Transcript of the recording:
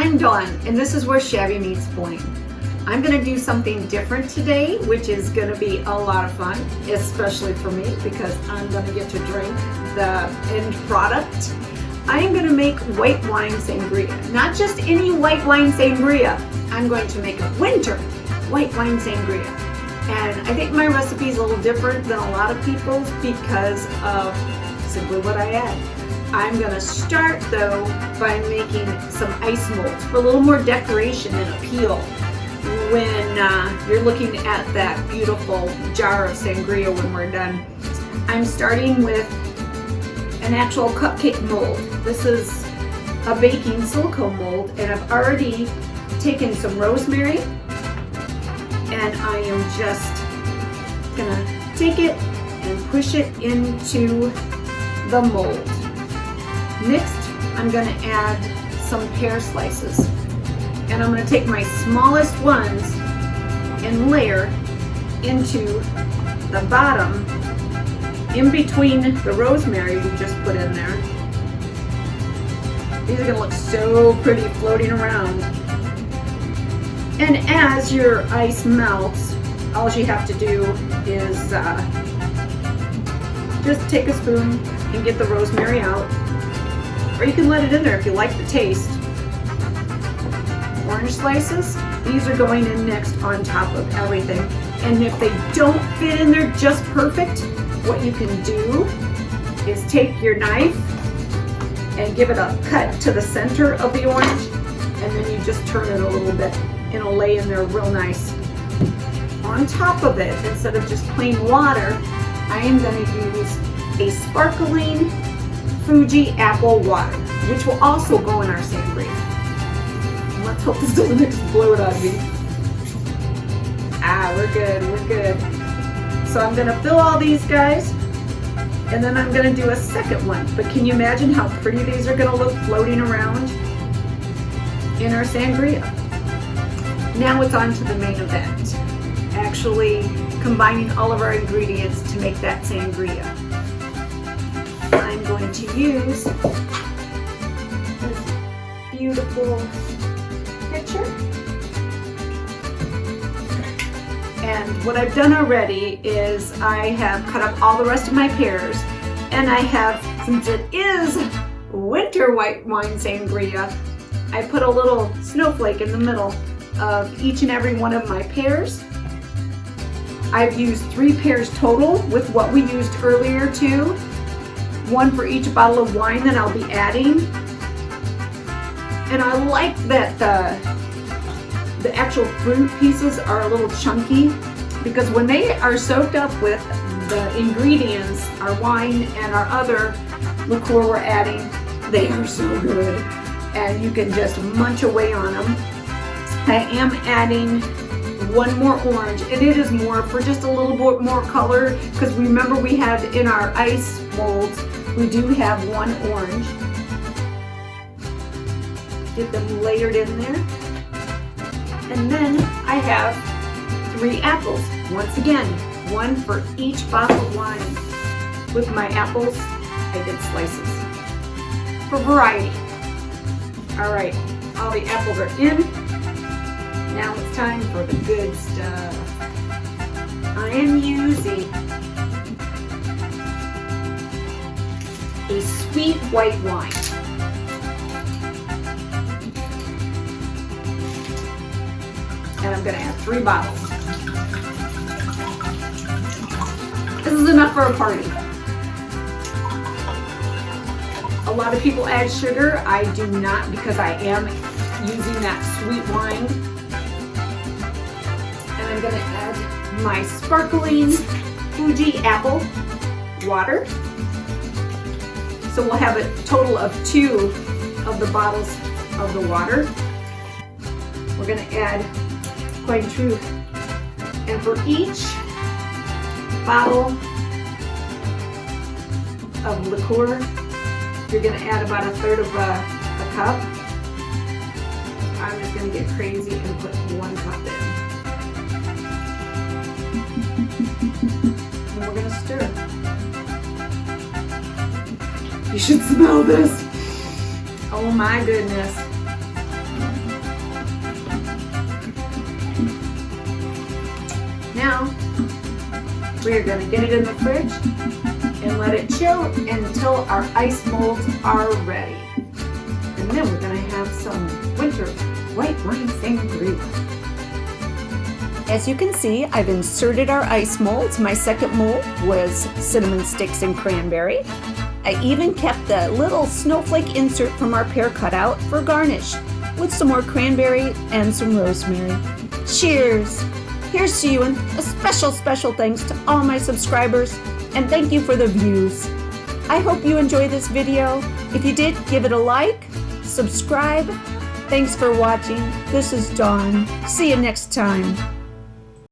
I'm done, and this is where shabby meets plain. I'm gonna do something different today, which is gonna be a lot of fun, especially for me, because I'm gonna get to drink the end product. I'm gonna make white wine sangria. Not just any white wine sangria. I'm going to make a winter white wine sangria. And I think my recipe is a little different than a lot of people's because of simply what I add. I'm gonna start though by making some ice molds for a little more decoration and appeal when you're looking at that beautiful jar of sangria when we're done. I'm starting with an actual cupcake mold. This is a baking silicone mold, and I've already taken some rosemary and I am just gonna take it and push it into the mold. Next, I'm going to add some pear slices, and I'm going to take my smallest ones and layer into the bottom in between the rosemary we just put in there. These are going to look so pretty floating around. And as your ice melts, all you have to do is just take a spoon and get the rosemary out. Or you can let it in there if you like the taste. Orange slices, these are going in next on top of everything. And if they don't fit in there just perfect, what you can do is take your knife and give it a cut to the center of the orange, and then you just turn it a little bit and it'll lay in there real nice. On top of it, instead of just plain water, I am going to use a sparkling Fuji apple water, which will also go in our sangria. Let's hope this doesn't explode on me. We're good, we're good. So I'm gonna fill all these guys, and then I'm gonna do a second one. But can you imagine how pretty these are gonna look floating around in our sangria? Now it's on to the main event, actually combining all of our ingredients to make that sangria. I'm going to use this beautiful pitcher. And what I've done already is I have cut up all the rest of my pears, and I have, since it is winter white wine sangria, I put a little snowflake in the middle of each and every one of my pears. I've used 3 pears total with what we used earlier too. 1 for each bottle of wine that I'll be adding. And I like that the actual fruit pieces are a little chunky, because when they are soaked up with the ingredients, our wine and our other liqueur we're adding, they are so good. And you can just munch away on them. I am adding 1 more orange, and it is more for just a little bit more color, because remember we had in our ice molds, we do have 1 orange. Get them layered in there. And then I have 3 apples. Once again, 1 for each bottle of wine. With my apples, I did slices for variety. All right, all the apples are in. Now it's time for the good stuff. I am using a sweet white wine. And I'm going to add 3 bottles. This is enough for a party. A lot of people add sugar. I do not, because I am using that sweet wine. And I'm going to add my sparkling Fuji apple water. So we'll have a total of 2 of the bottles of the water. We're going to add Plain Truth. And for each bottle of liqueur, you're going to add about 1/3 of a cup. I'm just going to get crazy and put 1 cup in. And we're going to stir. You should smell this. Oh my goodness. now we are going to get it in the fridge and let it chill until our ice molds are ready. And then we're going to have some winter white wine sangria. As you can see, I've inserted our ice molds. My second mold was cinnamon sticks and cranberry. I even kept the little snowflake insert from our pear cutout for garnish with some more cranberry and some rosemary. Cheers! Here's to you, and a special thanks to all my subscribers, and thank you for the views. I hope you enjoyed this video. If you did, give it a like, subscribe. Thanks for watching. This is Dawn. See you next time.